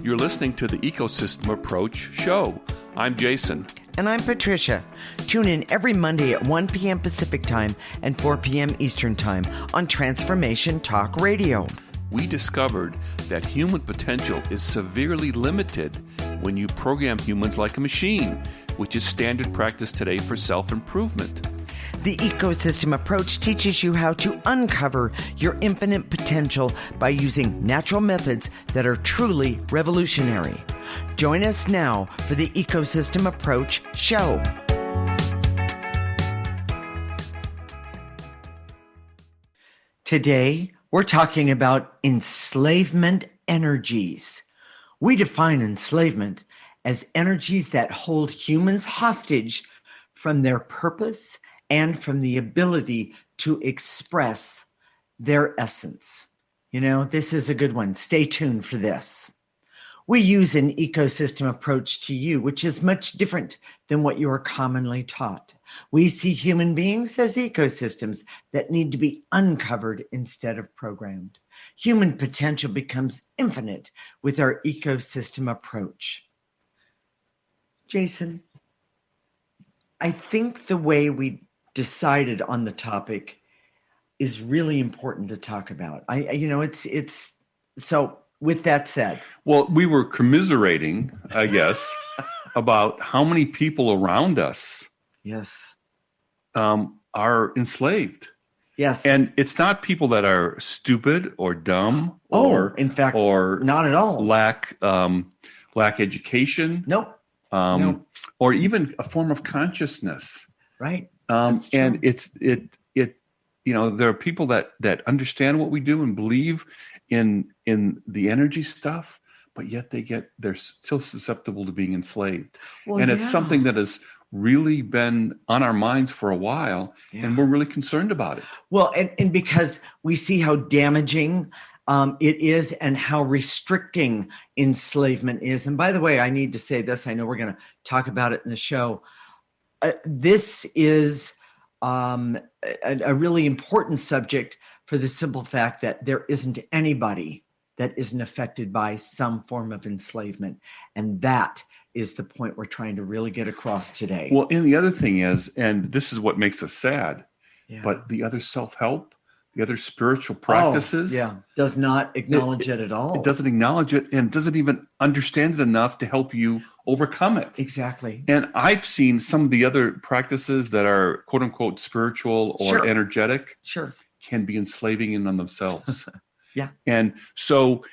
You're listening to the Ecosystem Approach show. I'm Jason. And I'm Patricia. Tune in every Monday at 1 p.m. Pacific Time and 4 p.m. Eastern Time on Transformation Talk Radio. We discovered that human potential is severely limited when you program humans like a machine, which is standard practice today for self-improvement. The Ecosystem Approach teaches you how to uncover your infinite potential by using natural methods that are truly revolutionary. Join us now for the Ecosystem Approach show. Today, we're talking about enslavement energies. We define enslavement as energies that hold humans hostage from their purpose and from the ability to express their essence. You know, this is a good one. Stay tuned for this. We use an ecosystem approach to you, which is much different than what you are commonly taught. We see human beings as ecosystems that need to be uncovered instead of programmed. Human potential becomes infinite with our ecosystem approach. Jason, I think the way we decided on the topic is really important to talk about. It's so with that said. Well, we were commiserating, I guess, about how many people around us Yes. Are enslaved. Yes. And it's not people that are stupid or dumb in fact, or not at all. lack education. Nope. Or even a form of consciousness. Right. And there are people that understand what we do and believe in the energy stuff, but yet they're still susceptible to being enslaved. Well, and it's something that has really been on our minds for a while, and we're really concerned about it. Well, and because we see how damaging it is and how restricting enslavement is. And by the way, I need to say this. I know we're going to talk about it in the show. This is a really important subject for the simple fact that there isn't anybody that isn't affected by some form of enslavement. And that is the point we're trying to really get across today. Well, and the other thing is, and this is what makes us sad, but the other self-help, the other spiritual practices, does not acknowledge it at all. It doesn't acknowledge it and doesn't even understand it enough to help you overcome it. Exactly. And I've seen some of the other practices that are quote unquote spiritual or energetic can be enslaving in themselves. And so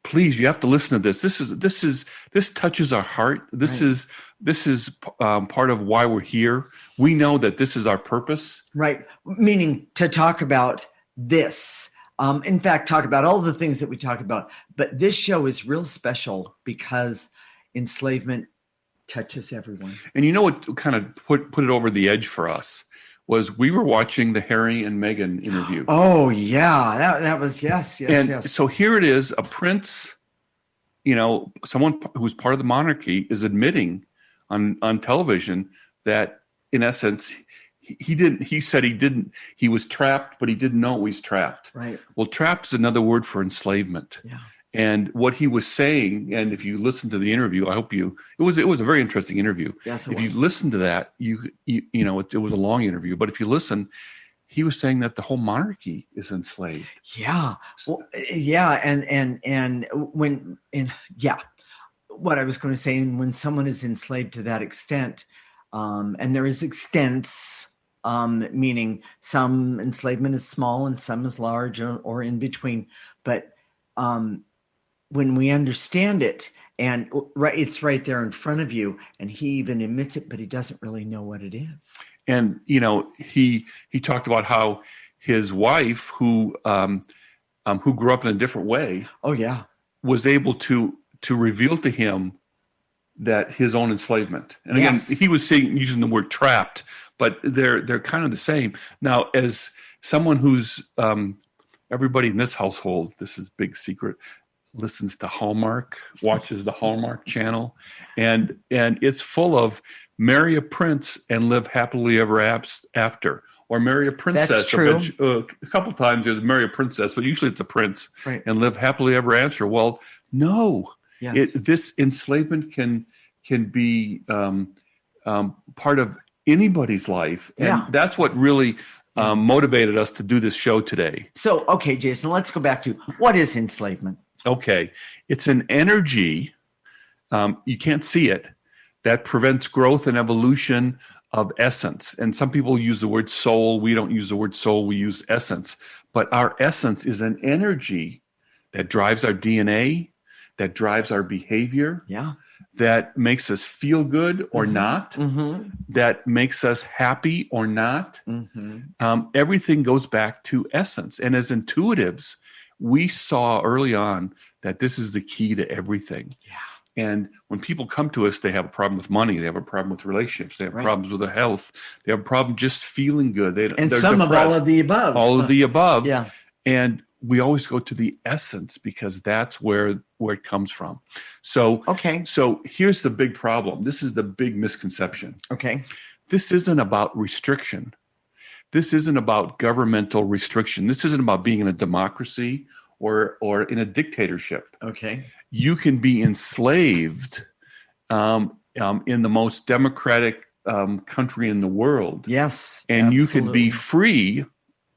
please, you have to listen to this. This touches our heart. This is part of why we're here. We know that this is our purpose. Right. Meaning to talk about this. In fact, talk about all the things that we talk about. But this show is real special because enslavement touches everyone. And you know what kind of put it over the edge for us was we were watching the Harry and Meghan interview. Oh, yeah. That was, yes. So here it is, a prince, someone who's part of the monarchy is admitting on television that, in essence, he was trapped, but he didn't know he was trapped. Right. Well, trapped is another word for enslavement. Yeah. And what he was saying, and if you listen to the interview, it was a very interesting interview. Yes, if you listen to that, it was a long interview, but if you listen, he was saying that the whole monarchy is enslaved. Yeah. Well, and what I was going to say, and when someone is enslaved to that extent, and there is extents, meaning some enslavement is small and some is large or in between, but when we understand it, and it's right there in front of you, and he even admits it, but he doesn't really know what it is. And he talked about how his wife, who grew up in a different way, was able to reveal to him that his own enslavement. And again, he was using the word trapped, but they're kind of the same. Now, as someone who's everybody in this household, this is big secret, listens to Hallmark, watches the Hallmark channel, and it's full of marry a prince and live happily ever after, or marry a princess. That's true. A couple times there's marry a princess, but usually it's a prince, right, and live happily ever after. Well, No. Yes. This enslavement can be part of anybody's life. And that's what really motivated us to do this show today. So, okay, Jason, let's go back to what is enslavement? Okay. It's an energy, you can't see it, that prevents growth and evolution of essence. And some people use the word soul. We don't use the word soul. We use essence. But our essence is an energy that drives our DNA, that drives our behavior, that makes us feel good or not, that makes us happy or not. Everything goes back to essence. And as intuitives, we saw early on that this is the key to everything. And when people come to us, they have a problem with money. They have a problem with relationships. They have problems with their health. They have a problem just feeling good. They're some depressed. of all of the above. All of the above. Yeah. And we always go to the essence because that's where it comes from. So here's the big problem. This is the big misconception. Okay. This isn't about restriction. This isn't about governmental restriction. This isn't about being in a democracy or in a dictatorship. Okay. You can be enslaved in the most democratic country in the world. Yes. And absolutely. you can be free,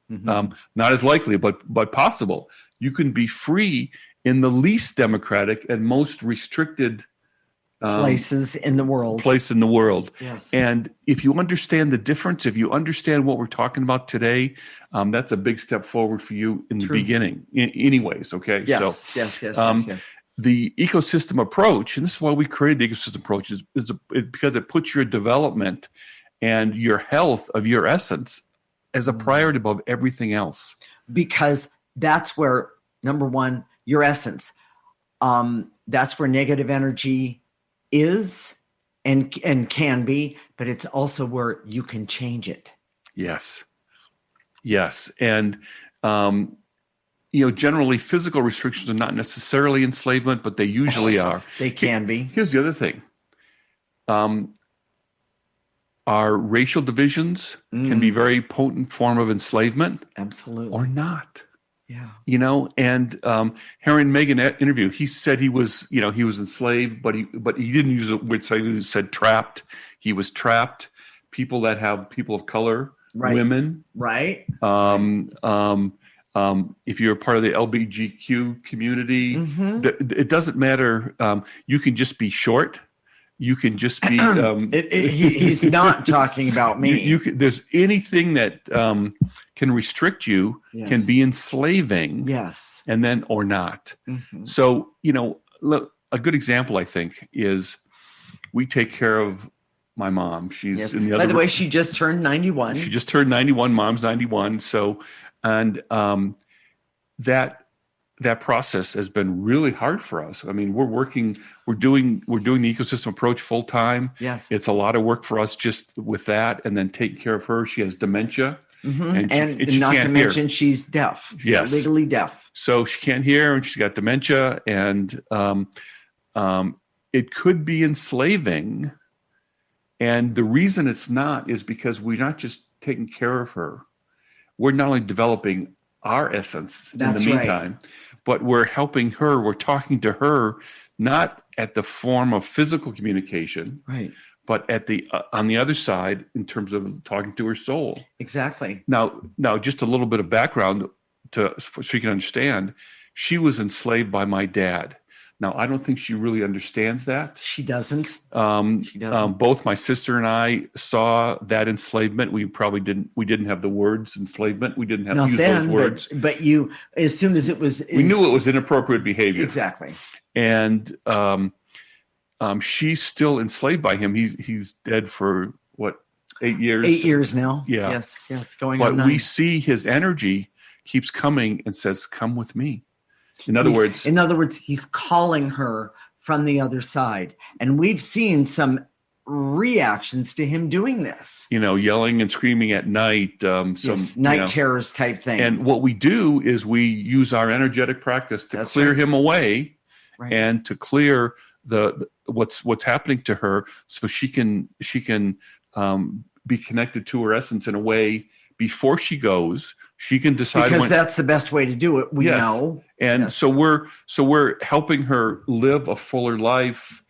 not as likely, but possible. You can be free in the least democratic and most restricted places in the world. Yes. And if you understand the difference, if you understand what we're talking about today, that's a big step forward for you in the beginning. Anyways, okay? Yes, so, yes. The ecosystem approach, and this is why we created the ecosystem approach, is because it puts your development and your health of your essence as a priority above everything else. Because that's where, number one, your essence, that's where negative energy is and can be, but it's also where you can change it. Yes. And, generally physical restrictions are not necessarily enslavement, but they usually are. They can be. Here's the other thing. Our racial divisions can be very potent form of enslavement. Absolutely. Or not. Yeah. And Harry and Meghan interview, he said he was enslaved, but he didn't use the word, he said trapped. He was trapped. People of color, women. Right. If you're a part of the LGBTQ community, it doesn't matter. You can just be short. You can just be. He's not talking about me. There's anything that can restrict you can be enslaving. Yes. And then or not. So look, a good example I think is we take care of my mom. She's in the other. By the way, she just turned 91. She just turned 91. Mom's 91. So. And that process has been really hard for us. I mean, we're doing the ecosystem approach full time. Yes, it's a lot of work for us just with that, and then taking care of her. She has dementia, and she not to mention she's deaf. Yes, legally deaf. So she can't hear, and she's got dementia, and it could be enslaving. And the reason it's not is because we're not just taking care of her. We're not only developing our essence in the meantime, but we're helping her. We're talking to her, not at the form of physical communication, but at on the other side in terms of talking to her soul. Exactly. Now, just a little bit of background so you can understand. She was enslaved by my dad. Now, I don't think she really understands that. She doesn't. She doesn't. Both my sister and I saw that enslavement. We didn't have the words enslavement. We didn't have to use those words. But you, as soon as it was... we knew it was inappropriate behavior. Exactly. And she's still enslaved by him. He's dead for, 8 years? 8 years now. Yeah. Yes, going on 9. But we see his energy keeps coming and says, come with me. In other words, he's calling her from the other side. And we've seen some reactions to him doing this. Yelling and screaming at night. Night terrors type thing. And what we do is we use our energetic practice to clear him away and to clear what's happening to her so she can be connected to her essence in a way before she goes. She can decide because that's the best way to do it. We know. And so we're helping her live a fuller life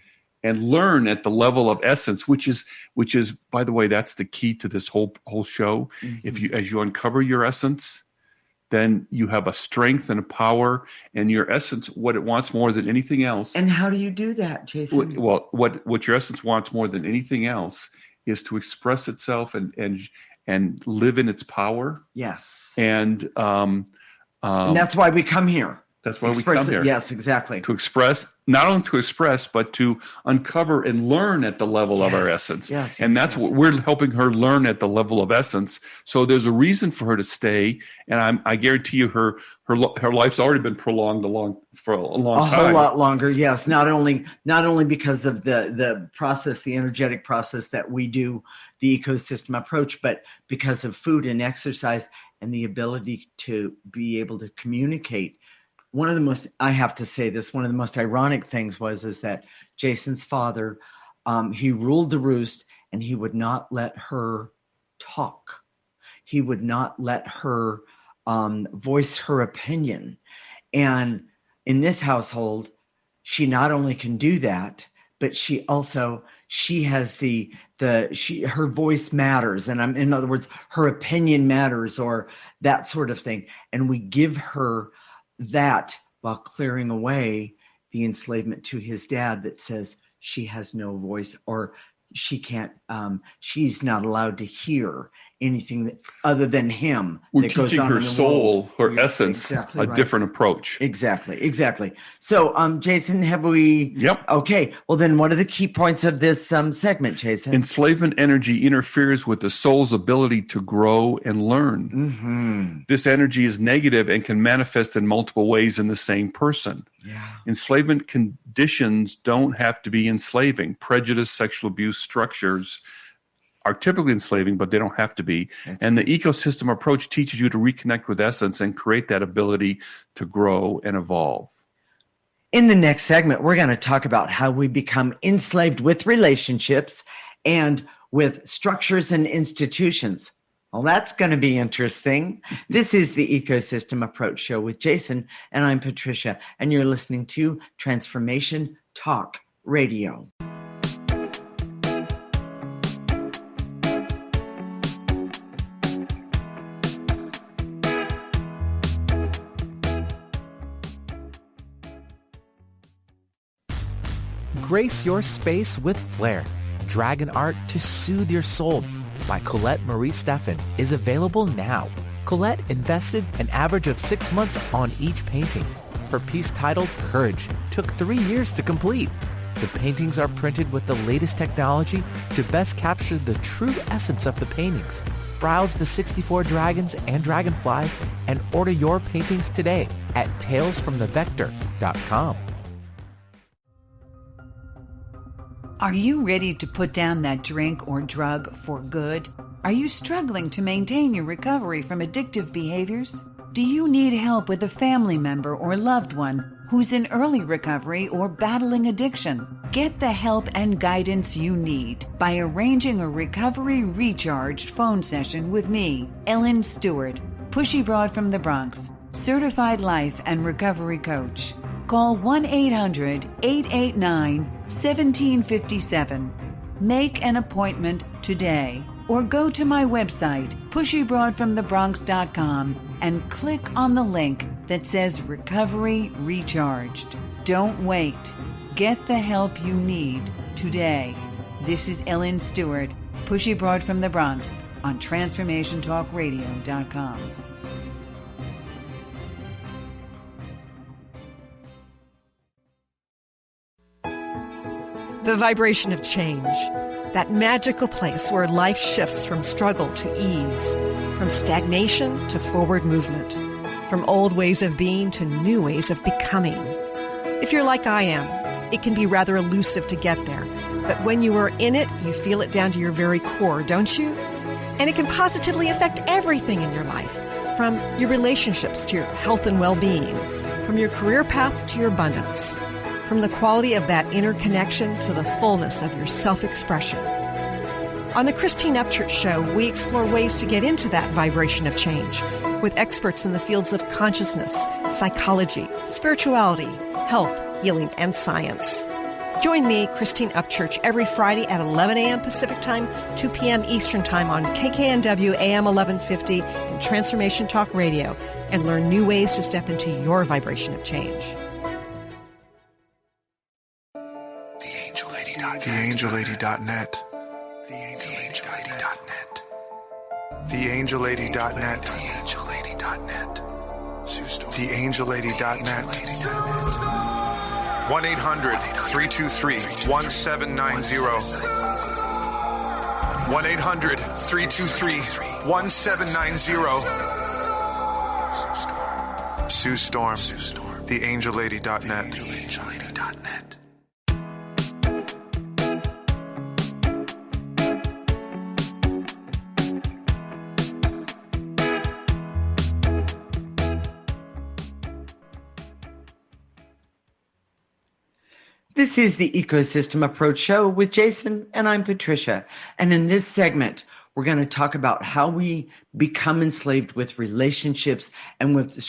and learn at the level of essence, which is, by the way, that's the key to this whole show. Mm-hmm. As you uncover your essence, then you have a strength and a power, and your essence, what it wants more than anything else. And how do you do that, Jason? Well, what your essence wants more than anything else is to express itself and live in its power. Yes. And that's why we come here. That's why we come here. Yes, exactly. To express, not only to express, but to uncover and learn at the level of our essence. Yes, and that's what we're helping her learn at the level of essence. So there's a reason for her to stay. And I guarantee you her life's already been prolonged for a long time. A whole lot longer, yes. Not only because of the process, the energetic process that we do, the ecosystem approach, but because of food and exercise and the ability to be able to communicate. One of the most ironic things is that Jason's father, he ruled the roost, and he would not let her talk. He would not let her voice her opinion. And in this household, she not only can do that, but she has her voice matters. And in other words, her opinion matters, or that sort of thing. And we give her that while clearing away the enslavement to his dad that says she has no voice, or she can't, she's not allowed to hear anything other than him. We're that goes teaching on her in the soul, world. her essence, exactly a different approach. Exactly. So, Jason, have we? Yep. Okay. Well, then what are the key points of this segment, Jason? Enslavement energy interferes with the soul's ability to grow and learn. Mm-hmm. This energy is negative and can manifest in multiple ways in the same person. Yeah. Enslavement conditions don't have to be enslaving. Prejudice, sexual abuse structures are typically enslaving, but they don't have to be. The ecosystem approach teaches you to reconnect with essence and create that ability to grow and evolve. In the next segment, we're going to talk about how we become enslaved with relationships and with structures and institutions. Well, that's going to be interesting. This is the Ecosystem Approach Show with Jason, and I'm Patricia, and you're listening to Transformation Talk Radio. Grace your space with flair. Dragon art to soothe your soul by Colette Marie Steffen is available now. Colette invested an average of 6 months on each painting. Her piece titled Courage took 3 years to complete. The paintings are printed with the latest technology to best capture the true essence of the paintings. Browse the 64 dragons and dragonflies and order your paintings today at talesfromthevector.com. Are you ready to put down that drink or drug for good? Are you struggling to maintain your recovery from addictive behaviors? Do you need help with a family member or loved one who's in early recovery or battling addiction? Get the help and guidance you need by arranging a Recovery Recharged phone session with me, Ellen Stewart, Pushy Broad from the Bronx, certified life and recovery coach. Call 1-800-889-1757. Make an appointment today or go to my website, pushybroadfromthebronx.com, and click on the link that says Recovery Recharged. Don't wait. Get the help you need today. This is Ellen Stewart, Pushy Broad from the Bronx on TransformationTalkRadio.com. The vibration of change, that magical place where life shifts from struggle to ease, from stagnation to forward movement, from old ways of being to new ways of becoming. If you're like I am, it can be rather elusive to get there, but when you are in it, you feel it down to your very core, don't you? And it can positively affect everything in your life, from your relationships to your health and well-being, from your career path to your abundance, from the quality of that inner connection to the fullness of your self-expression. On the Christine Upchurch Show, we explore ways to get into that vibration of change with experts in the fields of consciousness, psychology, spirituality, health, healing, and science. Join me, Christine Upchurch, every Friday at 11 a.m. Pacific Time, 2 p.m. Eastern Time on KKNW AM 1150 and Transformation Talk Radio, and learn new ways to step into your vibration of change. TheAngelLady.net. TheAngelLady.net. TheAngelLady.net. TheAngelLady.net. TheAngelLady.net. 1-800-323-1790. 1-800-323-1790. Sue Storm. TheAngelLady.net. TheAngelLady.net. This is the Ecosystem Approach Show with Jason, and I'm Patricia. And in this segment, we're going to talk about how we become enslaved with relationships and with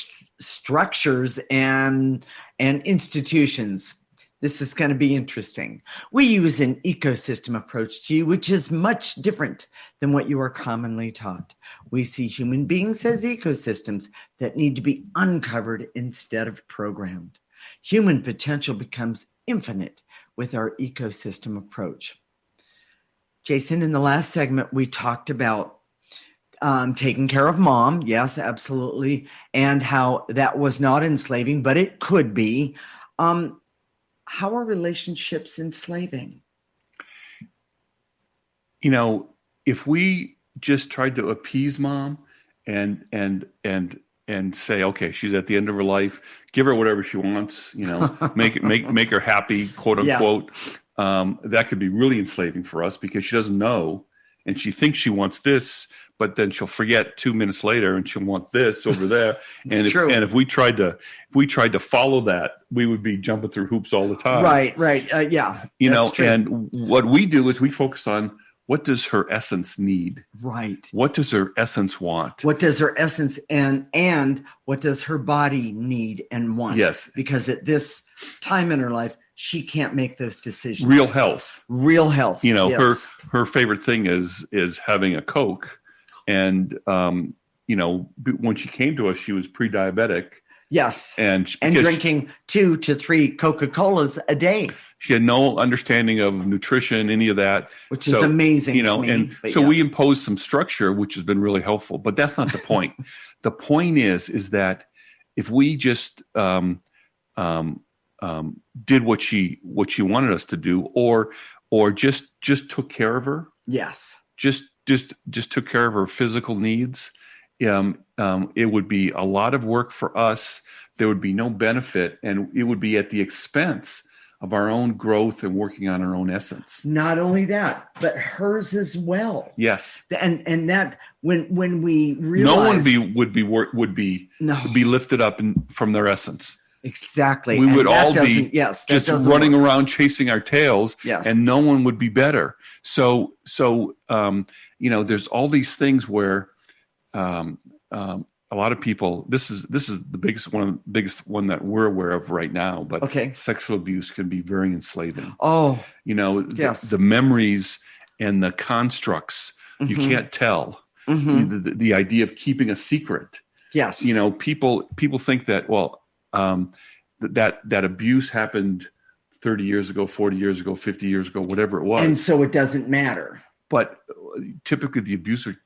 structures and institutions. This is going to be interesting. We use an ecosystem approach to you, which is much different than what you are commonly taught. We see human beings as ecosystems that need to be uncovered instead of programmed. Human potential becomes infinite with our ecosystem approach. Jason, in the last segment, we talked about taking care of mom. Yes, absolutely. And how that was not enslaving, but it could be. How are relationships enslaving? You know, if we just tried to appease mom and say, okay, she's at the end of her life, give her whatever she wants, you know, make her happy, quote unquote. Yeah. That could be really enslaving for us because she doesn't know, and she thinks she wants this, but then she'll forget 2 minutes later and she'll want this over there. And if we tried to follow that, we would be jumping through hoops all the time. Right. Yeah. You know, true. And what we do is we focus on, what does her essence need? Right. What does her essence want? What does her essence and what does her body need and want? Yes. Because at this time in her life, she can't make those decisions. Real health. You know, yes. her favorite thing is having a Coke. And, you know, when she came to us, she was pre-diabetic. Yes. And drinking 2 to 3 Coca-Colas a day. She had no understanding of nutrition, any of that. Which is amazing. You know, to me, and so we imposed some structure, which has been really helpful. But that's not the point. The point is that if we just did what she wanted us to do, or just took care of her. Yes. Just took care of her physical needs. It would be a lot of work for us. There would be no benefit, and it would be at the expense of our own growth and working on our own essence. Not only that, but hers as well. Yes. And that when we realize no one would be lifted up from their essence. Exactly. We would all be just running around chasing our tails, and no one would be better. So you know, there's all these things where a lot of people, this is the biggest one that we're aware of right now, but sexual abuse can be very enslaving. Oh, you know, the memories and the constructs, you can't tell. The idea of keeping a secret. Yes. You know, people think that, well, that abuse happened 30 years ago, 40 years ago, 50 years ago, whatever it was. And so it doesn't matter. But typically the abuser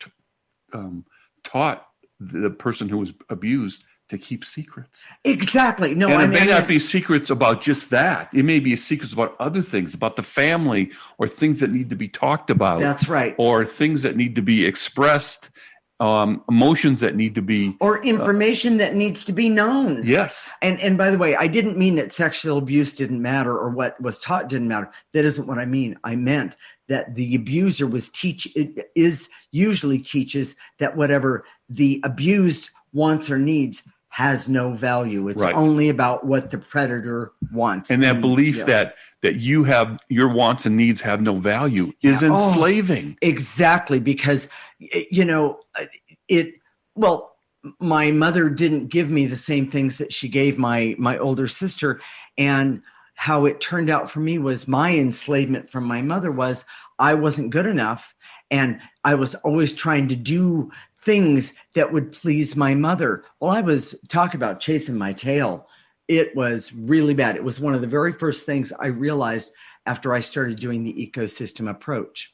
taught the person who was abused to keep secrets. Exactly. No, and it may not be secrets about just that. It may be secrets about other things, about the family, or things that need to be talked about. That's right. Or things that need to be expressed, emotions that need to be... Or information that needs to be known. Yes. And by the way, I didn't mean that sexual abuse didn't matter or what was taught didn't matter. That isn't what I mean. I meant that the abuser usually teaches that whatever the abused wants or needs has no value. It's Right. only about what the predator wants. And that belief yeah. that you have your wants and needs have no value is enslaving. Exactly, because my mother didn't give me the same things that she gave my older sister, and how it turned out for me was my enslavement from my mother was I wasn't good enough, and I was always trying to do things that would please my mother. Well, I was talking about chasing my tail. It was really bad. It was one of the very first things I realized after I started doing the ecosystem approach.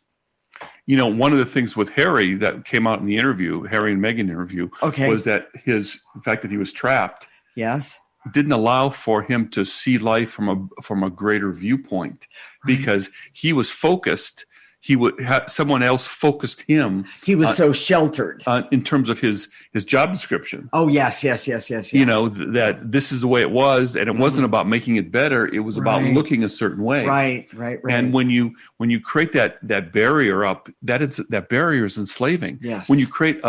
One of the things with Harry that came out in the interview, Harry and Meghan interview, was that the fact that he was trapped, yes, didn't allow for him to see life from a greater viewpoint, because he was focused. He would have someone else focused him. He was so sheltered in terms of his job description. Oh, yes. That this is the way it was, and it wasn't about making it better. It was about looking a certain way. Right. And when you create that barrier up, that barrier is enslaving. Yes. When you create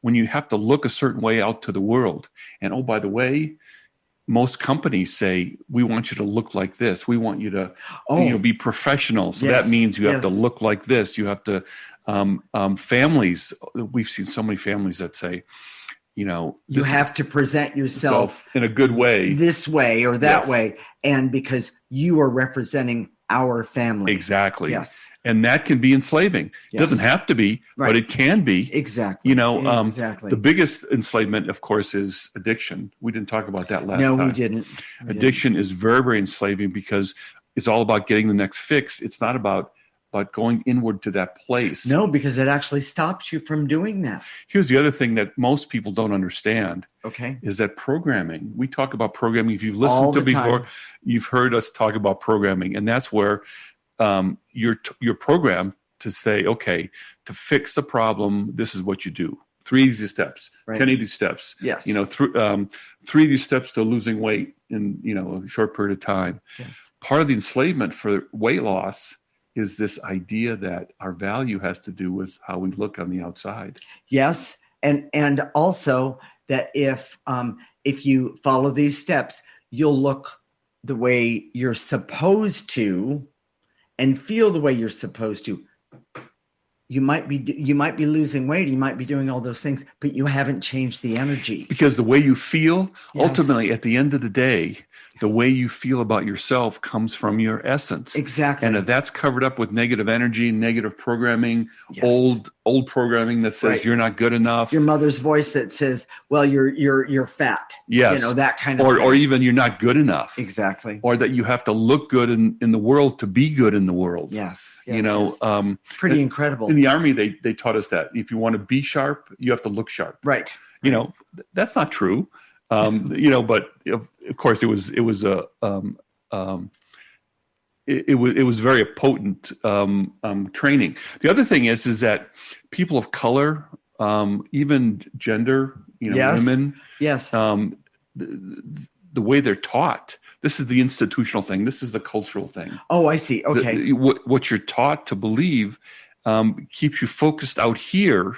when you have to look a certain way out to the world, and oh, by the way, most companies say, we want you to look like this. We want you to be professional. So that means you have to look like this. You have to, families, we've seen so many families that say, you have to present yourself in a good way, this way or that way. And because you are representing our family. Exactly. Yes. And that can be enslaving. It doesn't have to be, but it can be. Exactly. Exactly. The biggest enslavement, of course, is addiction. We didn't talk about that last time. No, we didn't. Addiction is very, very enslaving, because it's all about getting the next fix. It's not about going inward to that place. No, because it actually stops you from doing that. Here's the other thing that most people don't understand. Okay. Is that programming. We talk about programming. If you've listened to before, you've heard us talk about programming. And that's where you're programmed to say, okay, to fix the problem, this is what you do. 3 easy steps, 10 easy steps. Yes. 3 easy steps to losing weight in, a short period of time. Yes. Part of the enslavement for weight loss is this idea that our value has to do with how we look on the outside. Yes. And also that if you follow these steps, you'll look the way you're supposed to and feel the way you're supposed to. You might be losing weight, you might be doing all those things, but you haven't changed the energy. Because the way you feel, ultimately, at the end of the day, the way you feel about yourself comes from your essence. Exactly. And if that's covered up with negative energy, negative programming, old programming that says you're not good enough, your mother's voice that says, "Well, you're fat." Yes. That kind of thing. Or even you're not good enough. Exactly. Or that you have to look good in the world to be good in the world. Yes. It's pretty incredible. In the Army, they taught us that if you want to be sharp, you have to look sharp. Right. That's not true. But of course it was very potent training. The other thing is that people of color, even gender, women, the way they're taught. This is the institutional thing. This is the cultural thing. Oh, I see. Okay. What you're taught to believe keeps you focused out here,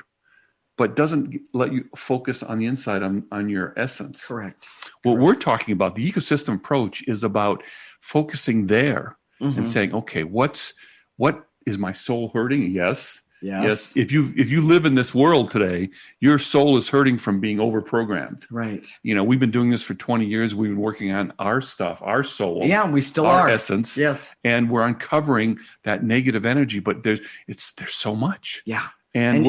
but doesn't let you focus on the inside on your essence. Correct. What we're talking about, the ecosystem approach, is about focusing there and saying, okay, what is my soul hurting? Yes. If you live in this world today, your soul is hurting from being overprogrammed. Right. We've been doing this for 20 years. We've been working on our stuff, our soul. Yeah, we still our are. essence. Yes. And we're uncovering that negative energy, but there's so much. Yeah. And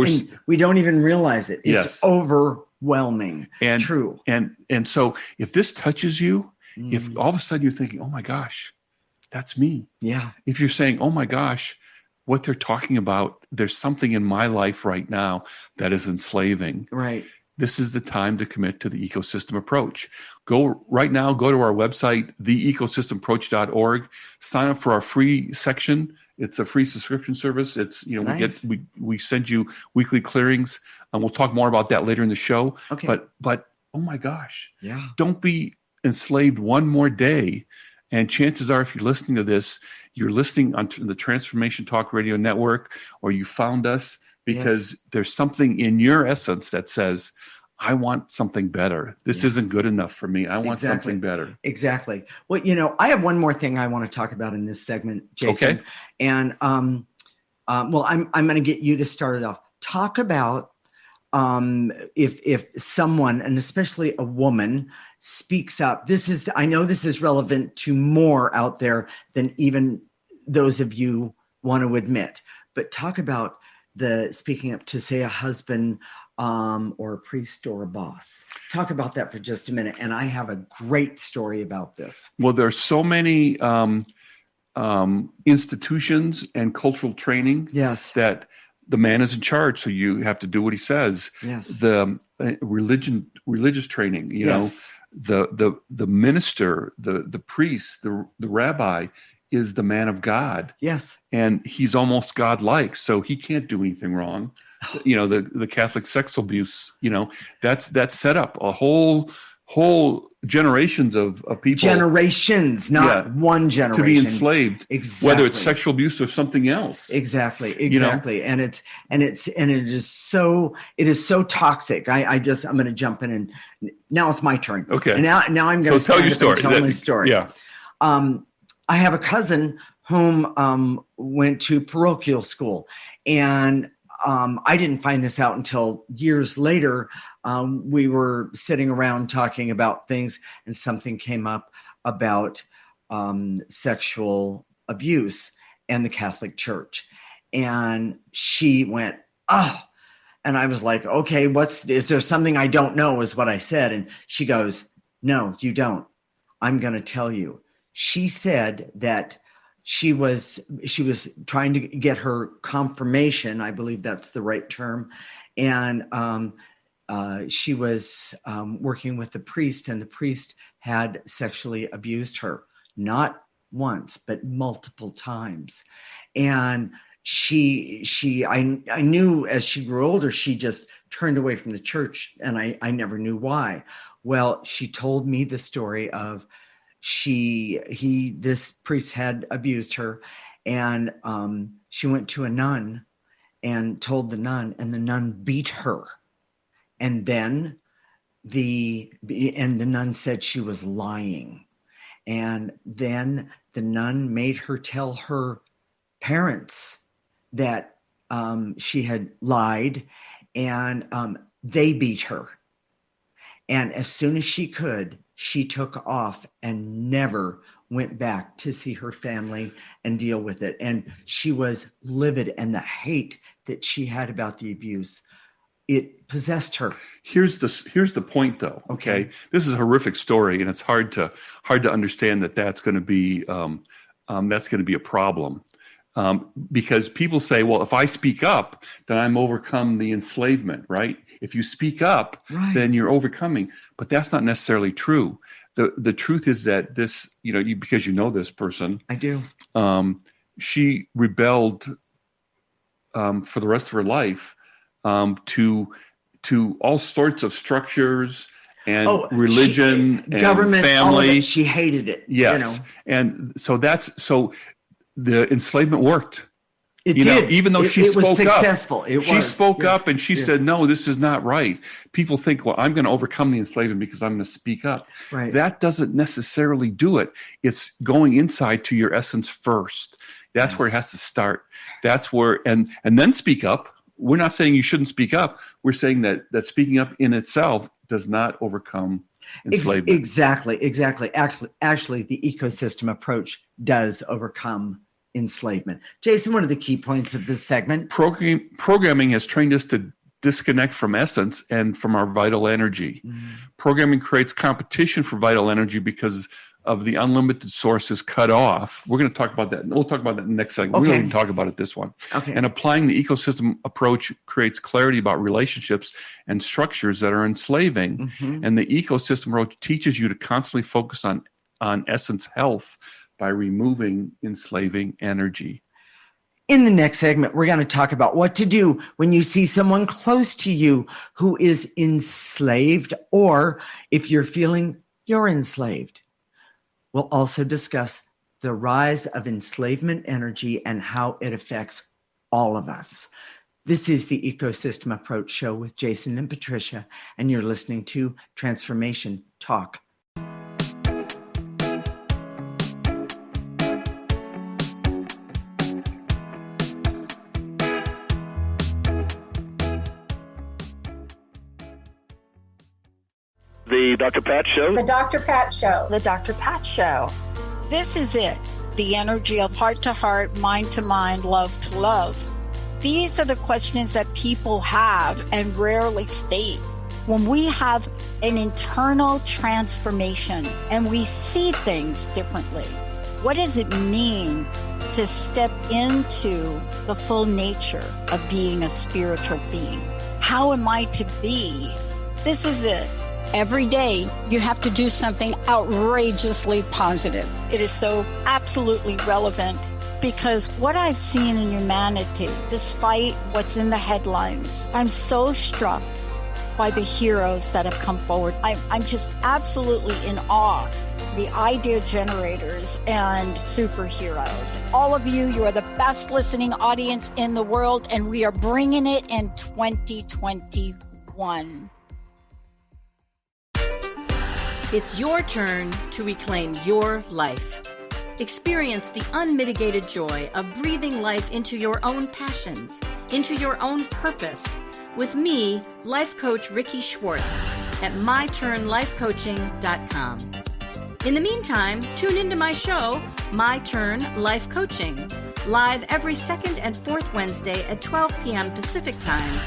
we don't even realize it. It's overwhelming. And true. And so if this touches you, if all of a sudden you're thinking, oh my gosh, that's me. Yeah. If you're saying, oh my gosh, what they're talking about, there's something in my life right now that is enslaving. Right. This is the time to commit to the ecosystem approach. Go to our website, theecosystemapproach.org. Sign up for our free section. It's a free subscription service. It's nice. we send you weekly clearings, and we'll talk more about that later in the show. Okay. But oh my gosh, don't be enslaved one more day. And chances are, if you're listening to this, you're listening on the Transformation Talk Radio Network, or you found us because there's something in your essence that says, I want something better. This isn't good enough for me. I want something better. Exactly. Well, I have one more thing I want to talk about in this segment, Jason. Okay. And I'm going to get you to start it off. Talk about if someone, and especially a woman, speaks up. I know this is relevant to more out there than even those of you want to admit. But talk about the speaking up to, say, a husband or a priest or a boss. Talk about that for just a minute. And I have a great story about this. Well, there's so many institutions and cultural training that the man is in charge, so you have to do what he says. Yes. The religious training, the minister, the priest, the rabbi is the man of God. Yes. And he's almost God-like, so he can't do anything wrong. The Catholic sex abuse, that's set up a whole generations of people. Generations, not one generation. To be enslaved. Exactly. Whether it's sexual abuse or something else. Exactly. And it is so toxic. I'm going to jump in, and now it's my turn. Okay. And now I'm going to tell your story. Tell my story. Yeah. I have a cousin whom went to parochial school, and I didn't find this out until years later. We were sitting around talking about things, and something came up about sexual abuse and the Catholic Church. And she went, "Oh," and I was like, "Okay, is there something I don't know?" is what I said. And she goes, "No, you don't. I'm going to tell you." She said that she was trying to get her confirmation. I believe that's the right term. And she was working with the priest, and the priest had sexually abused her, not once, but multiple times. And I knew as she grew older, she just turned away from the church, and I never knew why. Well, she told me the story of this priest had abused her, and she went to a nun and told the nun, and the nun beat her. And then the nun said she was lying. And then the nun made her tell her parents that she had lied, and they beat her. And as soon as she could, she took off and never went back to see her family and deal with it. And she was livid, and the hate that she had about the abuse, it possessed her. Here's the point, though. Okay, this is a horrific story, and it's hard to understand that's going to be a problem, because people say, well, if I speak up, then I'm overcome the enslavement, right? If you speak up, then you're overcoming. But that's not necessarily true. The truth is that this, because you know this person. I do. She rebelled for the rest of her life to all sorts of structures and religion and government, family. All of it. She hated it. Yes. And so the enslavement worked. It did. Even though she spoke was successful. up, she spoke up and she said, "No, this is not right." People think, "Well, I'm going to overcome the enslavement because I'm going to speak up." Right. That doesn't necessarily do it. It's going inside to your essence first. That's where it has to start. That's where, and then speak up. We're not saying you shouldn't speak up. We're saying that speaking up in itself does not overcome enslavement. Exactly. Actually, the ecosystem approach does overcome enslavement. Jason, what are the key points of this segment? Programming has trained us to disconnect from essence and from our vital energy. Programming creates competition for vital energy because of the unlimited sources cut off. We're going to talk about that. We'll talk about that in the next segment. We don't even talk about it this one. Okay. And applying the ecosystem approach creates clarity about relationships and structures that are enslaving. And the ecosystem approach teaches you to constantly focus on essence health by removing enslaving energy. In the next segment, we're going to talk about what to do when you see someone close to you who is enslaved, or if you're feeling you're enslaved. We'll also discuss the rise of enslavement energy and how it affects all of us. This is the Ecosystem Approach Show with Jason and Patricia, and you're listening to Transformation Talk. The Dr. Pat Show. The Dr. Pat Show. The Dr. Pat Show. This is it. The energy of heart to heart, mind to mind, love to love. These are the questions that people have and rarely state. When we have an internal transformation and we see things differently, what does it mean to step into the full nature of being a spiritual being? How am I to be? This is it. Every day, you have to do something outrageously positive. It is so absolutely relevant because what I've seen in humanity, despite what's in the headlines, I'm so struck by the heroes that have come forward. I'm just absolutely in awe. The idea generators and superheroes. All of you, you are the best listening audience in the world, and we are bringing it in 2021. It's your turn to reclaim your life. Experience the unmitigated joy of breathing life into your own passions, into your own purpose. With me, Life Coach Ricky Schwartz at myturnlifecoaching.com. In the meantime, tune into my show, My Turn Life Coaching, live every second and fourth Wednesday at 12 p.m. Pacific Time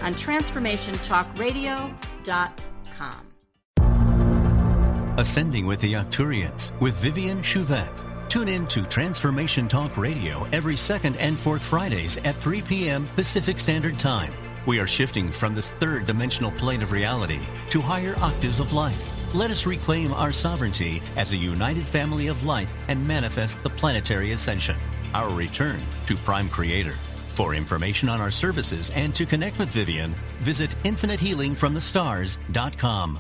on TransformationTalkRadio.com. Ascending with the Arcturians with Vivian Chouvette. Tune in to Transformation Talk Radio every second and fourth Fridays at 3 p.m. Pacific Standard Time. We are shifting from this third dimensional plane of reality to higher octaves of life. Let us reclaim our sovereignty as a united family of light and manifest the planetary ascension. Our return to Prime Creator. For information on our services and to connect with Vivian, visit InfiniteHealingFromTheStars.com.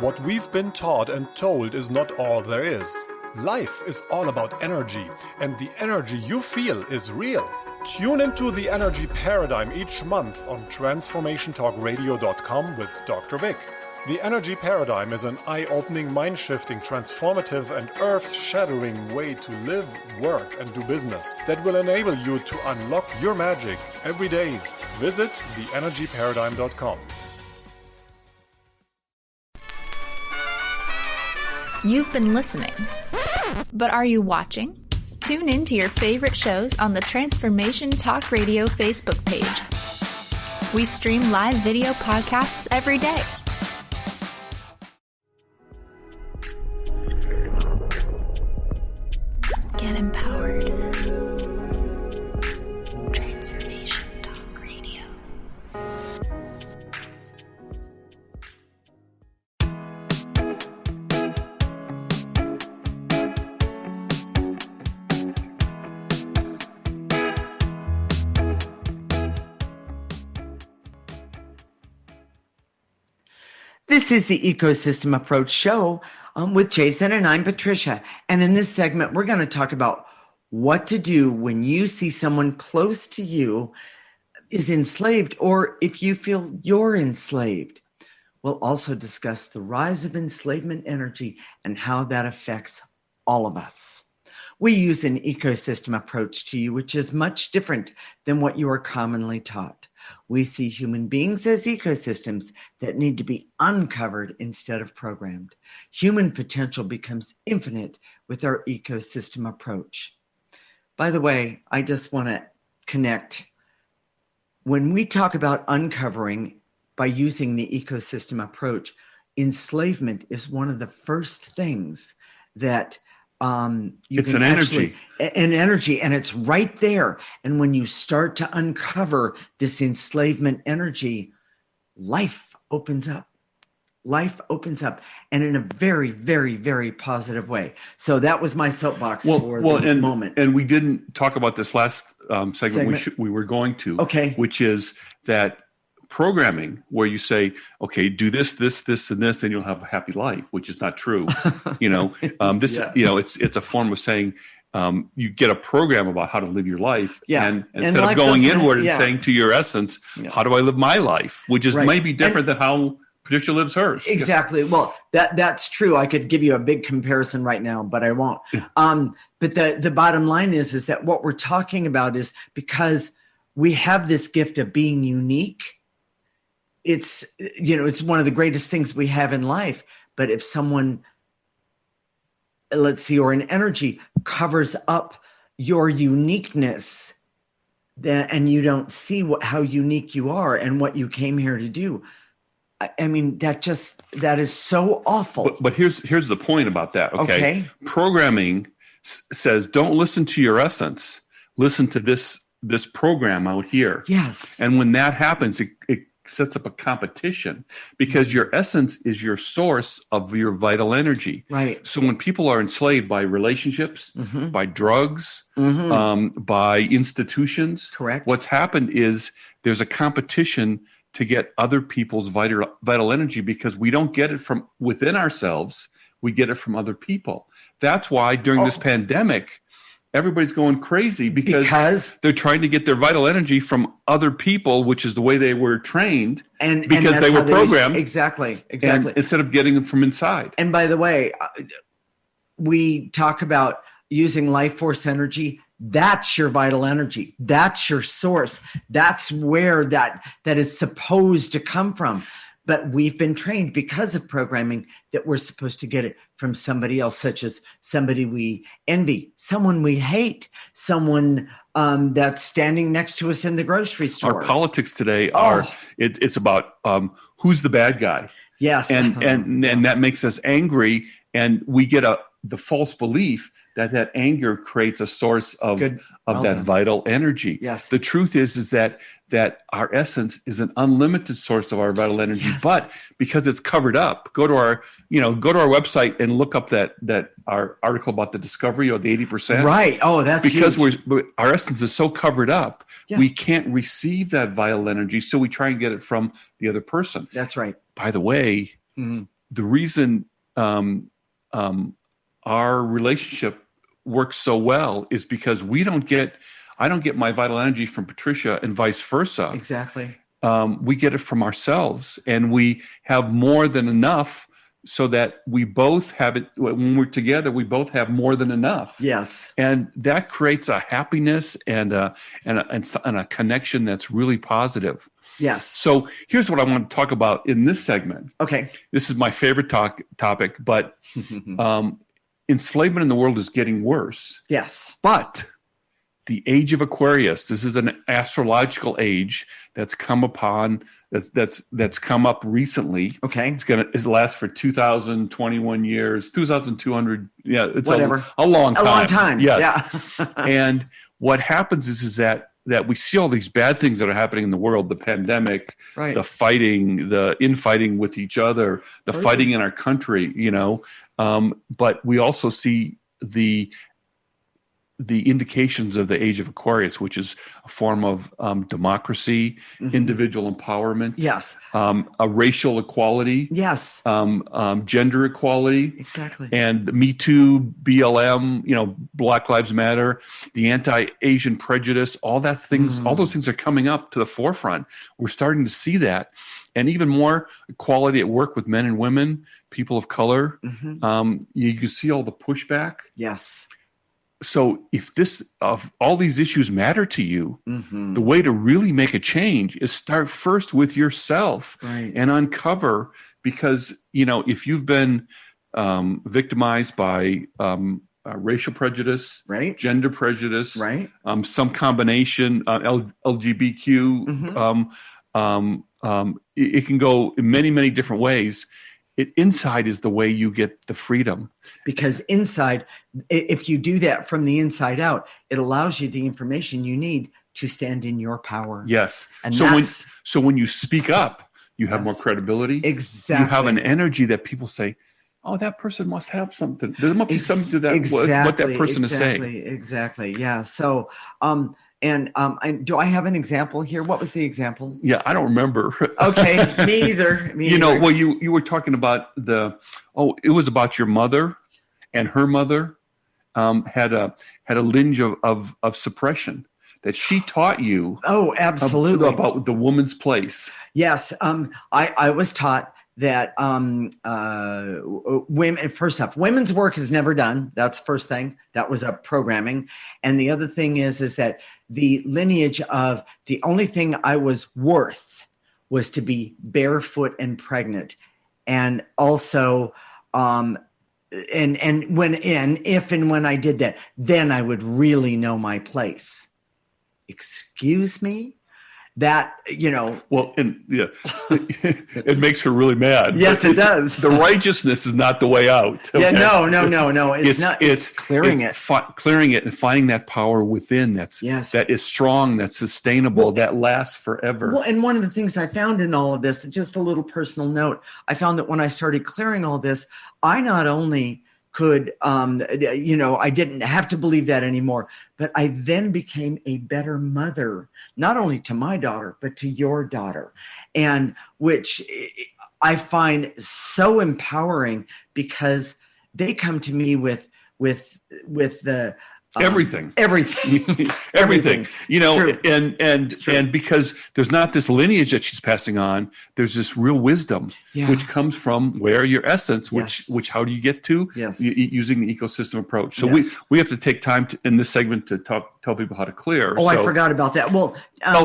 What we've been taught and told is not all there is. Life is all about energy, and the energy you feel is real. Tune into the energy paradigm each month on TransformationTalkRadio.com with Dr. Vic. The energy paradigm is an eye-opening, mind-shifting, transformative, and earth-shattering way to live, work, and do business that will enable you to unlock your magic every day. Visit theenergyparadigm.com. You've been listening, but are you watching? Tune in to your favorite shows on the Transformation Talk Radio Facebook page. We stream live video podcasts every day. Get empowered. Transformation Talk Radio. This is the Ecosystem Approach Show with Jason, and I'm Patricia. And in this segment, we're going to talk about what to do when you see someone close to you is enslaved, or if you feel you're enslaved. We'll also discuss the rise of enslavement energy and how that affects all of us. We use an ecosystem approach to you, which is much different than what you are commonly taught. We see human beings as ecosystems that need to be uncovered instead of programmed. Human potential becomes infinite with our ecosystem approach. By the way, I just want to connect. When we talk about uncovering by using the ecosystem approach, enslavement is one of the first things that it's an energy. An energy, and it's right there. And when you start to uncover this enslavement energy, life opens up. Life opens up, and in a very, very, very positive way. So that was my soapbox for the moment. And we didn't talk about this last segment. We were going to. Okay. Which is that programming where you say, okay, do this, this, this, and this, and you'll have a happy life, which is not true. It's a form of saying you get a program about how to live your life. Yeah. And instead of going inward and saying to your essence, how do I live my life? Which is maybe different than how Patricia lives hers. Exactly. Well, that's true. I could give you a big comparison right now, but I won't. But the bottom line is that what we're talking about is because we have this gift of being unique. It's one of the greatest things we have in life. But if someone, or an energy covers up your uniqueness, and you don't see how unique you are and what you came here to do, I mean, that is so awful. But here's the point about that. Okay. Programming says, don't listen to your essence. Listen to this program out here. Yes. And when that happens, it sets up a competition because your essence is your source of your vital energy. Right. So when people are enslaved by relationships, by drugs, by institutions, correct. What's happened is there's a competition to get other people's vital energy because we don't get it from within ourselves. We get it from other people. That's why during this pandemic, everybody's going crazy because they're trying to get their vital energy from other people, which is the way they were trained because they were programmed. Exactly. Instead of getting them from inside. And by the way, we talk about using life force energy. That's your vital energy. That's your source. That's where that is supposed to come from. But we've been trained because of programming that we're supposed to get it from somebody else, such as somebody we envy, someone we hate, someone that's standing next to us in the grocery store. Our politics today it's about who's the bad guy. Yes. And that makes us angry, and we get the false belief that anger creates a source of that vital energy. Yes. The truth is that our essence is an unlimited source of our vital energy, but because it's covered up, go to our website and look up that our article about the discovery of the 80%. Right. Oh, that's because huge. Our essence is so covered up, we can't receive that vital energy, so we try and get it from the other person. That's right. By the way, the reason our relationship works so well is because I don't get my vital energy from Patricia and vice versa. Exactly. We get it from ourselves, and we have more than enough so that we both have it. When we're together, we both have more than enough. Yes. And that creates a happiness and a connection that's really positive. Yes. So here's what I want to talk about in this segment. Okay. This is my favorite topic, but enslavement in the world is getting worse. Yes. But the age of Aquarius, this is an astrological age that's come upon, that's come up recently. Okay. It'll last for 2,021 years, 2,200. Yeah. It's whatever. A long time. A long time. Yes. Yeah. And what happens is that we see all these bad things that are happening in the world, the pandemic, the fighting, the infighting with each other, the fighting in our country, but we also see the indications of the age of Aquarius, which is a form of democracy, individual empowerment, yes, a racial equality, yes, gender equality, exactly, and Me Too, BLM, Black Lives Matter, the anti-Asian prejudice, all those things are coming up to the forefront. We're starting to see that, and even more equality at work with men and women, people of color. You can see all the pushback. Yes. So if all these issues matter to you, the way to really make a change is start first with yourself and uncover, because, if you've been victimized by racial prejudice, gender prejudice, some combination, LGBTQ, it can go in many, many different ways. Inside is the way you get the freedom. Because inside, if you do that from the inside out, it allows you the information you need to stand in your power. Yes. And so when you speak up, you have more credibility. Exactly. You have an energy that people say, oh, that person must have something. There must be something to that, what that person is saying. Exactly. Yeah. So, do I have an example here? What was the example? Yeah, I don't remember. Okay, me either. Well, you were talking about it was about your mother and her mother. had a lineage of suppression that she taught you. Oh, absolutely. About the woman's place. Yes. I was taught that women, first off, women's work is never done. That's the first thing. That was a programming. And the other thing is that the lineage of the only thing I was worth was to be barefoot and pregnant. And also, if and when I did that, then I would really know my place. Excuse me? That, Well, and yeah, it makes her really mad. Yes, it does. The righteousness is not the way out. Okay? Yeah, no. It's not. It's clearing it. Clearing it and finding that power within that is strong, that's sustainable, that lasts forever. Well, and one of the things I found in all of this, just a little personal note, I found that when I started clearing all this, I not only could, I didn't have to believe that anymore, but I then became a better mother, not only to my daughter, but to your daughter, and which I find so empowering because they come to me with the everything. True. And because there's not this lineage that she's passing on, there's this real wisdom, which comes from where your essence, which how do you get to? Using the ecosystem approach. So we have to take time in this segment to tell people how to clear. Oh, I forgot about that. Well,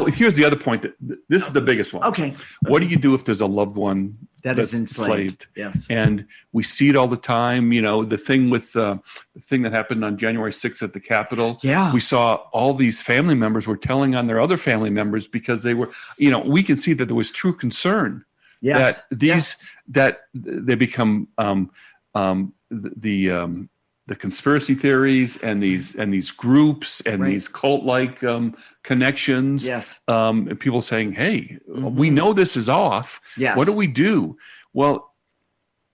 here's the other point. This is the biggest one. Okay. What do you do if there's a loved one that's enslaved? Yes. And we see it all the time. The thing that happened on January 6th at the Capitol. Yeah. We saw all these family members were telling on their other family members because they were, we can see that there was true concern that that they become the conspiracy theories and these groups and these cult-like connections. Yes. And people saying, "Hey, we know this is off. Yes. What do we do?" Well,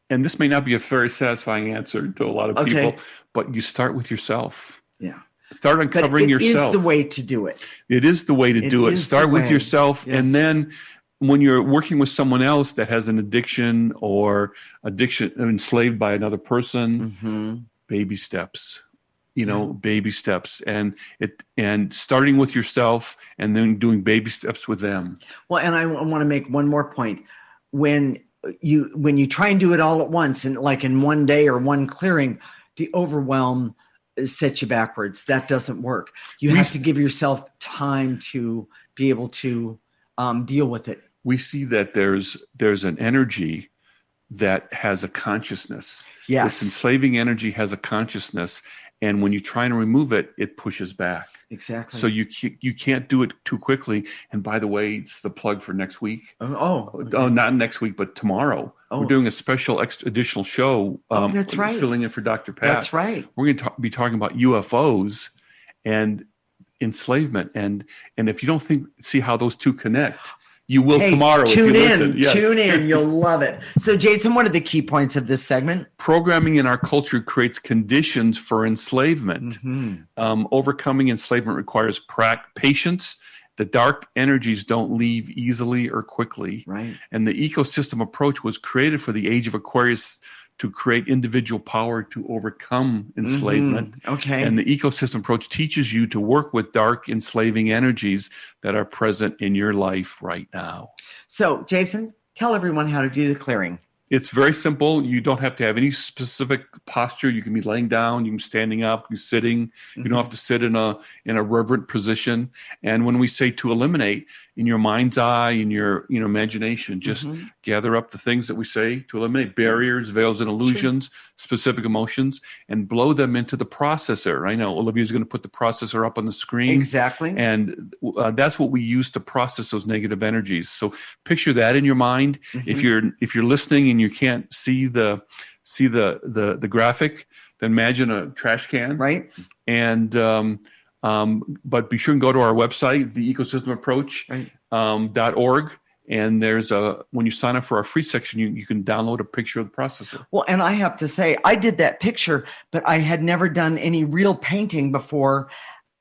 and this may not be a very satisfying answer to a lot of people, but you start with yourself. Yeah. Start uncovering yourself. It is the way to do it. It is the way to do it. Start with yourself, and then when you're working with someone else that has an addiction or enslaved by another person, baby steps. Baby steps, and starting with yourself, and then doing baby steps with them. Well, and I want to make one more point. When you try and do it all at once, and like in one day or one clearing, the overwhelm sets you backwards. That doesn't work. You have to give yourself time to be able to deal with it. We see that there's an energy that has a consciousness. Yes. This enslaving energy has a consciousness, and when you try and remove it, it pushes back. Exactly. So you can't do it too quickly. And by the way, it's the plug for next week. Okay. Not next week, but tomorrow. We're doing a special additional show. That's right. Filling in for Dr. Pat. That's right. We're going to be talking about UFOs and enslavement, and if you don't see how those two connect, you will tomorrow. Tune if you listen. in. Yes. Tune in. You'll love it. So, Jason, what are the key points of this segment? Programming in our culture creates conditions for enslavement. Overcoming enslavement requires patience. The dark energies don't leave easily or quickly. Right. And the ecosystem approach was created for the age of Aquarius to create individual power to overcome enslavement. Okay. And the ecosystem approach teaches you to work with dark, enslaving energies that are present in your life right now. So, Jason, tell everyone how to do the clearing. It's very simple. You don't have to have any specific posture. You can be laying down, you can be standing up, you can be sitting. You don't have to sit in a reverent position. And when we say to eliminate, in your mind's eye, in your imagination, just gather up the things that we say to eliminate: barriers, veils, and illusions, specific emotions, and blow them into the processor. I know Olivia's going to put the processor up on the screen. Exactly. And that's what we use to process those negative energies. So picture that in your mind. If you're listening and you can't see the graphic, then imagine a trash can. Right. And but be sure and go to our website, theecosystemapproach.org. And there's when you sign up for our free section, you can download a picture of the processor. Well, and I have to say, I did that picture, but I had never done any real painting before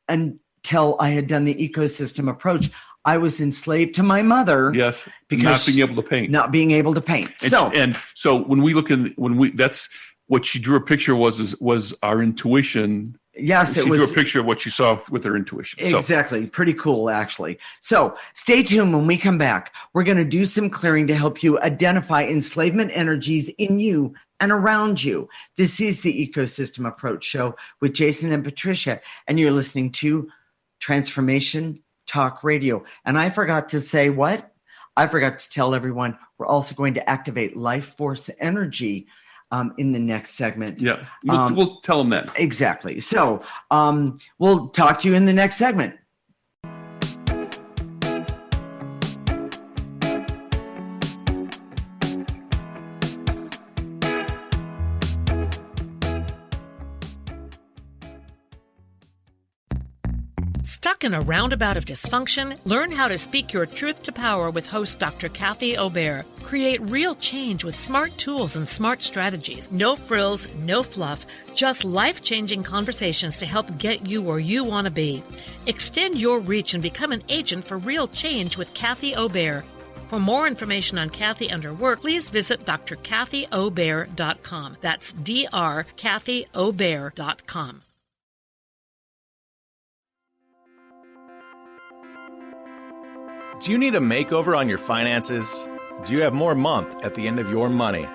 until I had done the ecosystem approach. I was enslaved to my mother. Yes, because not being able to paint. Not being able to paint. So when we look that's what she drew a picture was our intuition. Yes, she drew a picture of what she saw with her intuition. Exactly. So. Pretty cool, actually. So stay tuned. When we come back, we're going to do some clearing to help you identify enslavement energies in you and around you. This is the Ecosystem Approach Show with Jason and Patricia, and you're listening to Transformation Talk Radio. And I forgot to say what? I forgot to tell everyone we're also going to activate life force energy in the next segment. Yeah, we'll tell them that. Exactly. So we'll talk to you in the next segment. Stuck in a roundabout of dysfunction? Learn how to speak your truth to power with host Dr. Kathy Obear. Create real change with smart tools and smart strategies. No frills, no fluff, just life-changing conversations to help get you where you want to be. Extend your reach and become an agent for real change with Kathy Obear. For more information on Kathy and her work, please visit drkathyobear.com. That's drkathyobear.com. Do you need a makeover on your finances? Do you have more month at the end of your money?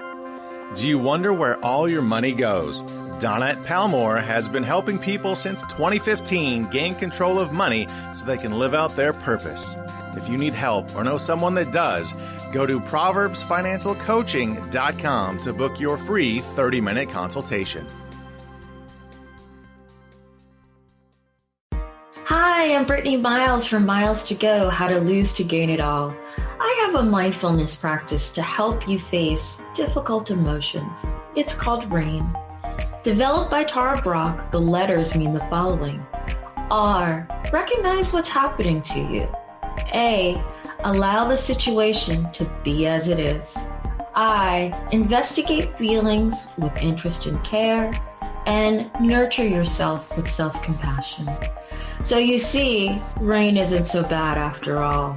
Do you wonder where all your money goes? Donette Palmore has been helping people since 2015 gain control of money so they can live out their purpose. If you need help or know someone that does, go to proverbsfinancialcoaching.com to book your free 30-minute consultation. Hi, I'm Brittany Miles from Miles to Go, How to Lose to Gain It All. I have a mindfulness practice to help you face difficult emotions. It's called RAIN. Developed by Tara Brach, the letters mean the following. R, recognize what's happening to you. A, allow the situation to be as it is. I, investigate feelings with interest and care, and nurture yourself with self-compassion. So you see, rain isn't so bad after all.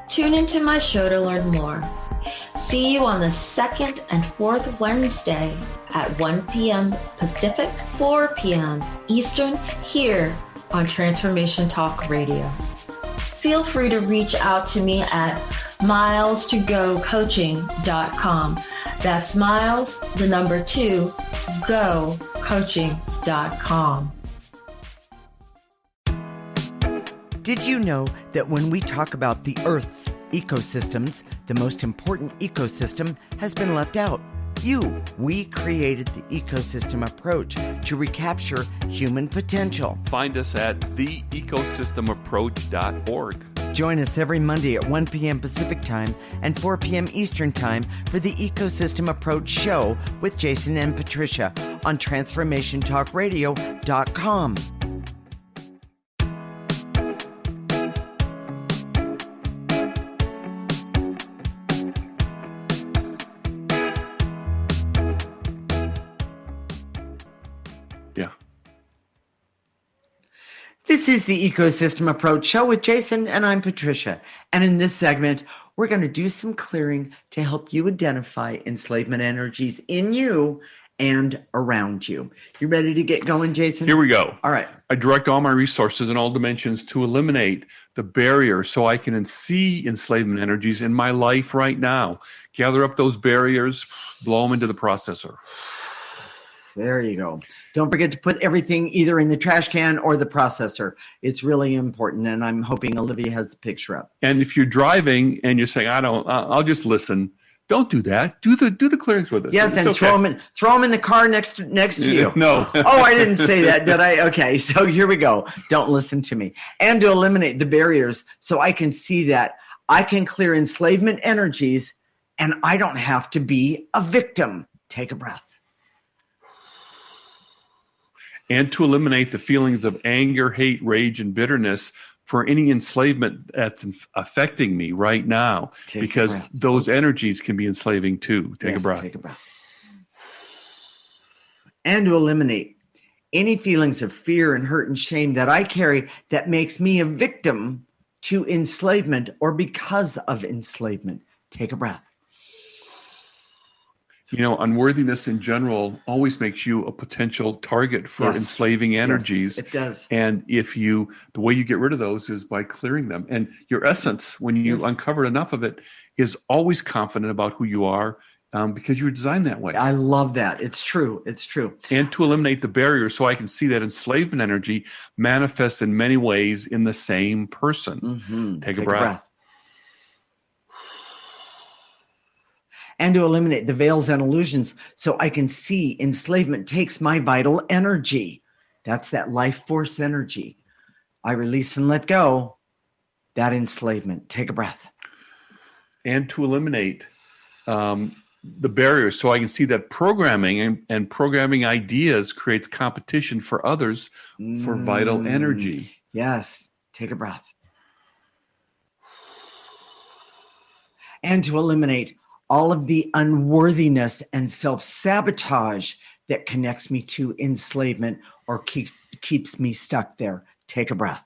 Tune into my show to learn more. See you on the second and fourth Wednesday at 1 p.m. Pacific, 4 p.m. Eastern, here on Transformation Talk Radio. Feel free to reach out to me at miles2gocoaching.com. That's miles, the number 2, go, coaching.com. Did you know that when we talk about the Earth's ecosystems, the most important ecosystem has been left out? We created the Ecosystem Approach to recapture human potential. Find us at theecosystemapproach.org. Join us every Monday at 1 p.m. Pacific Time and 4 p.m. Eastern Time for the Ecosystem Approach Show with Jason and Patricia on TransformationTalkRadio.com. This is the Ecosystem Approach Show with Jason, and I'm Patricia. And in this segment, we're going to do some clearing to help you identify enslavement energies in you and around you. You ready to get going, Jason? Here we go. All right. I direct all my resources in all dimensions to eliminate the barrier so I can see enslavement energies in my life right now. Gather up those barriers, blow them into the processor. There you go. Don't forget to put everything either in the trash can or the processor. It's really important, and I'm hoping Olivia has the picture up. And if you're driving and you're saying, I'll just listen, don't do that. Do the clearings with us. Yes, and throw them in the car next to you. No. Oh, I didn't say that, did I? Okay, so here we go. Don't listen to me. And to eliminate the barriers so I can see that I can clear enslavement energies and I don't have to be a victim. Take a breath. And to eliminate the feelings of anger, hate, rage, and bitterness for any enslavement that's affecting me right now, because those energies can be enslaving too. Take a breath. Take a breath. And to eliminate any feelings of fear and hurt and shame that I carry that makes me a victim to enslavement or because of enslavement. Take a breath. Unworthiness in general always makes you a potential target for enslaving energies. Yes, it does. And the way you get rid of those is by clearing them. And your essence, when you uncover enough of it, is always confident about who you are because you were designed that way. I love that. It's true. It's true. And to eliminate the barriers so I can see that enslavement energy manifests in many ways in the same person. Mm-hmm. Take a breath. And to eliminate the veils and illusions so I can see enslavement takes my vital energy. That's that life force energy. I release and let go that enslavement. Take a breath. And to eliminate the barriers so I can see that programming and programming ideas creates competition for others for vital energy. Yes. Take a breath. And to eliminate all of the unworthiness and self-sabotage that connects me to enslavement or keeps me stuck there. Take a breath.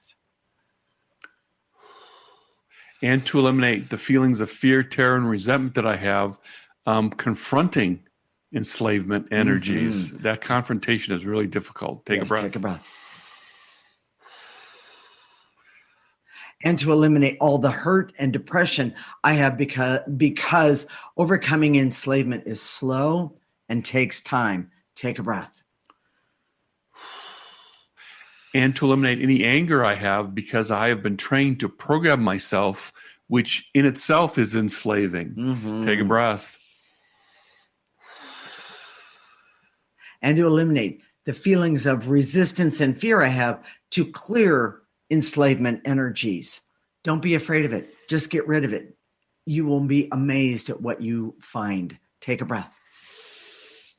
And to eliminate the feelings of fear, terror, and resentment that I have confronting enslavement energies. Mm-hmm. That confrontation is really difficult. Take a breath. Take a breath. And to eliminate all the hurt and depression I have because overcoming enslavement is slow and takes time. Take a breath. And to eliminate any anger I have because I have been trained to program myself, which in itself is enslaving. Mm-hmm. Take a breath. And to eliminate the feelings of resistance and fear I have to clear enslavement energies. Don't be afraid of it. Just get rid of it. You will be amazed at what you find. Take a breath.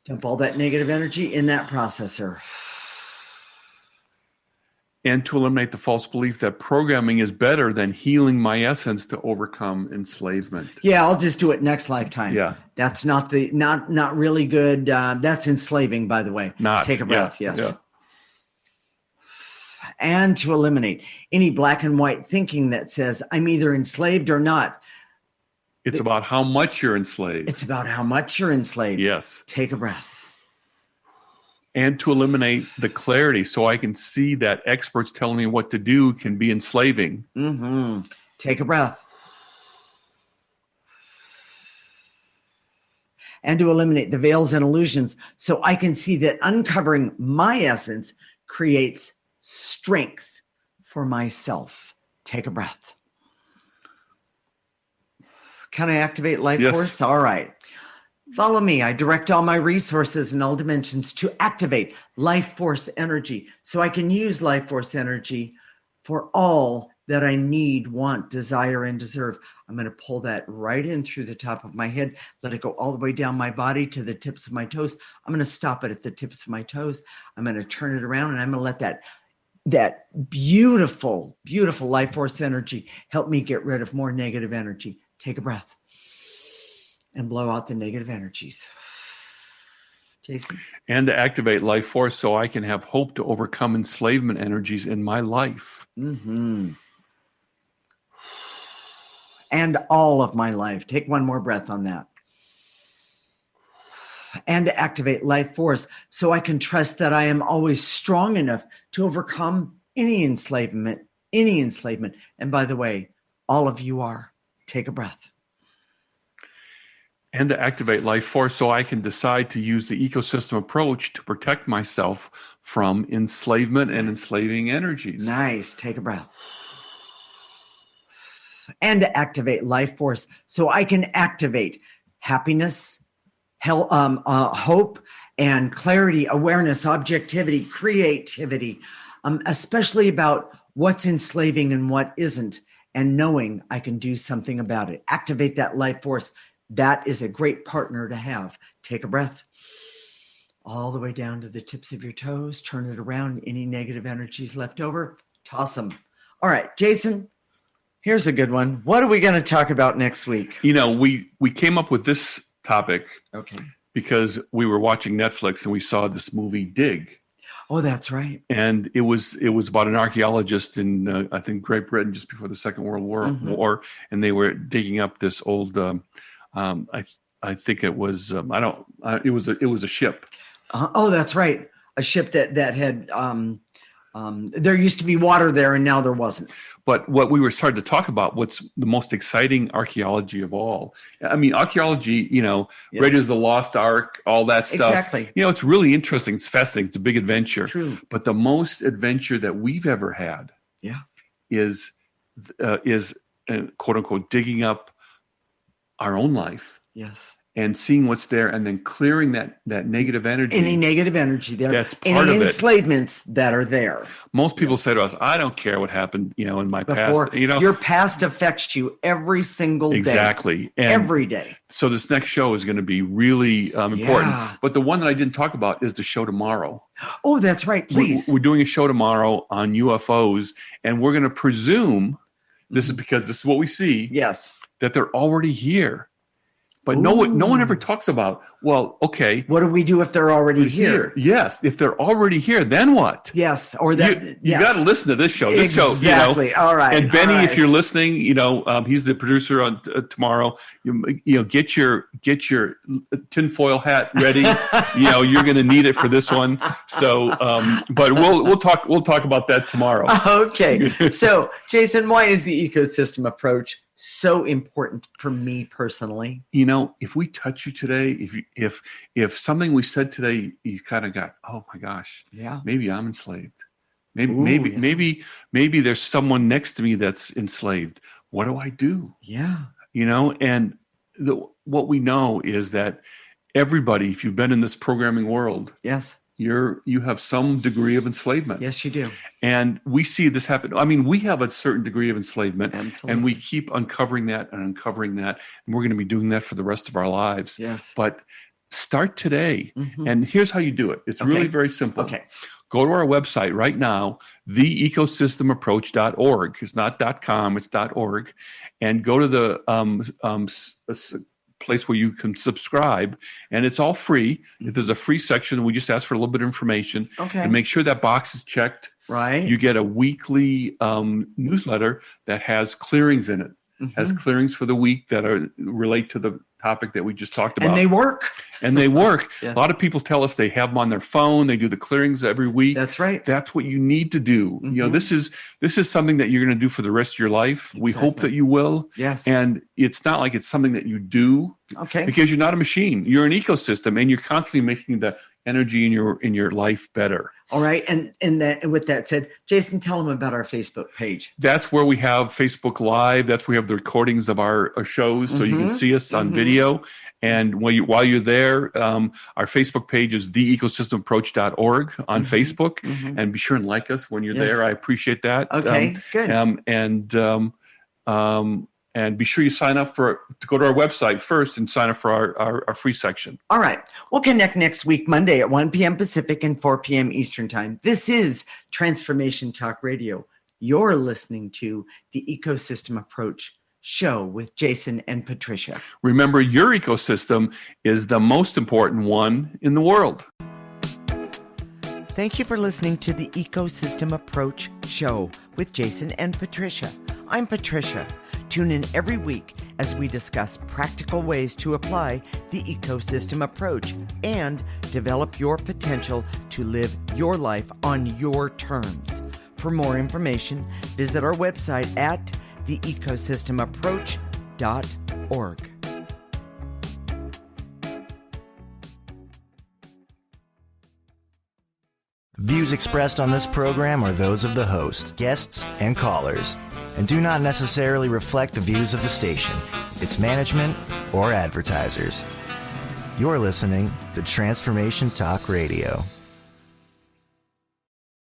Dump all that negative energy in that processor. And to eliminate the false belief that programming is better than healing my essence to overcome enslavement. Yeah, I'll just do it next lifetime. Yeah. That's not really good. That's enslaving, by the way. Take a breath, yes. Yeah. And to eliminate any black and white thinking that says I'm either enslaved or not. It's about how much you're enslaved. It's about how much you're enslaved. Yes. Take a breath. And to eliminate the clarity so I can see that experts telling me what to do can be enslaving. Mm-hmm. Take a breath. And to eliminate the veils and illusions so I can see that uncovering my essence creates strength for myself. Take a breath. Can I activate life force? All right. Follow me. I direct all my resources in all dimensions to activate life force energy so I can use life force energy for all that I need, want, desire, and deserve. I'm going to pull that right in through the top of my head, let it go all the way down my body to the tips of my toes. I'm going to stop it at the tips of my toes. I'm going to turn it around, and I'm going to let that beautiful, beautiful life force energy help me get rid of more negative energy. Take a breath and blow out the negative energies. Jason? And to activate life force so I can have hope to overcome enslavement energies in my life. Mm-hmm. And all of my life. Take one more breath on that. And to activate life force so I can trust that I am always strong enough to overcome any enslavement. And by the way, all of you are. Take a breath. And to activate life force so I can decide to use the ecosystem approach to protect myself from enslavement and enslaving energies. Nice. Take a breath. And to activate life force so I can activate happiness, hope, and clarity, awareness, objectivity, creativity, especially about what's enslaving and what isn't, and knowing I can do something about it. Activate that life force. That is a great partner to have. Take a breath. All the way down to the tips of your toes. Turn it around. Any negative energies left over, toss them. All right, Jason, here's a good one. What are we going to talk about next week? We came up with this topic because we were watching Netflix and we saw this movie Dig. Oh, that's right. And it was about an archaeologist in, I think, Great Britain just before the Second World War, and they were digging up this old, I I think it was it was a ship. Oh, that's right. A ship that had there used to be water there, and now there wasn't. But what we were starting to talk about, what's the most exciting archaeology of all? I mean, archaeology, Raiders of the Lost Ark, all that stuff. Exactly. It's really interesting. It's fascinating. It's a big adventure. True. But the most adventure that we've ever had, is quote unquote digging up our own life. Yes. And seeing what's there, and then clearing that negative energy. Any negative energy there. That's part of it. Any enslavements that are there. Most people say to us, "I don't care what happened, in my Before, past." Your past affects you every single day. Exactly. And every day. So this next show is going to be really important. Yeah. But the one that I didn't talk about is the show tomorrow. Oh, that's right. Please. We're doing a show tomorrow on UFOs, and we're going to presume this is because this is what we see. Yes. That they're already here. But no one ever talks about, well, okay. What do we do if they're already here? Yes. If they're already here, then what? Yes. Or that you got to listen to this show. This show, exactly. All right. And Benny, if you're listening, he's the producer on tomorrow. Get your tinfoil hat ready. You're going to need it for this one. So, but we'll talk about that tomorrow. Okay. So, Jason, why is the ecosystem approach so important for me personally? If we touch you today, if something we said today, you kind of got, oh my gosh, maybe I'm enslaved. Maybe there's someone next to me that's enslaved. What do I do? Yeah. And what we know is that everybody, if you've been in this programming world, yes, you have some degree of enslavement. Yes, you do. And we see this happen. I mean, we have a certain degree of enslavement. Absolutely. And we keep uncovering that. And we're going to be doing that for the rest of our lives. Yes. But start today. Mm-hmm. And here's how you do it. It's really very simple. Okay. Go to our website right now, theecosystemapproach.org. It's not .com, it's .org. And go to the place where you can subscribe, and it's all free. If there's a free section, we just ask for a little bit of information and make sure that box is checked. Right. You get a weekly newsletter that has clearings in it. Has clearings for the week that relate to the topic that we just talked about. And they work. Yes. A lot of people tell us they have them on their phone. They do the clearings every week. That's right. That's what you need to do. This is something that you're going to do for the rest of your life. Exactly. We hope that you will. Yes. And it's not like it's something that you do. Okay. Because you're not a machine. You're an ecosystem, and you're constantly making the energy in your life better. All right. And with that said, Jason, tell them about our Facebook page. That's where we have Facebook Live. That's where we have the recordings of our shows, so you can see us on video. And while you're there, our Facebook page is theecosystemapproach.org on Facebook. And be sure and like us when you're there. I appreciate that. Okay, good. And be sure you sign up to go to our website first and sign up for our free section. All right. We'll connect next week, Monday at 1 p.m. Pacific and 4 p.m. Eastern Time. This is Transformation Talk Radio. You're listening to the Ecosystem Approach show with Jason and Patricia. Remember, your ecosystem is the most important one in the world. Thank you for listening to the Ecosystem Approach show with Jason and Patricia. I'm Patricia. Tune in every week as we discuss practical ways to apply the ecosystem approach and develop your potential to live your life on your terms. For more information, visit our website at theecosystemapproach.org. Views expressed on this program are those of the host, guests, and callers, and do not necessarily reflect the views of the station, its management, or advertisers. You're listening to Transformation Talk Radio.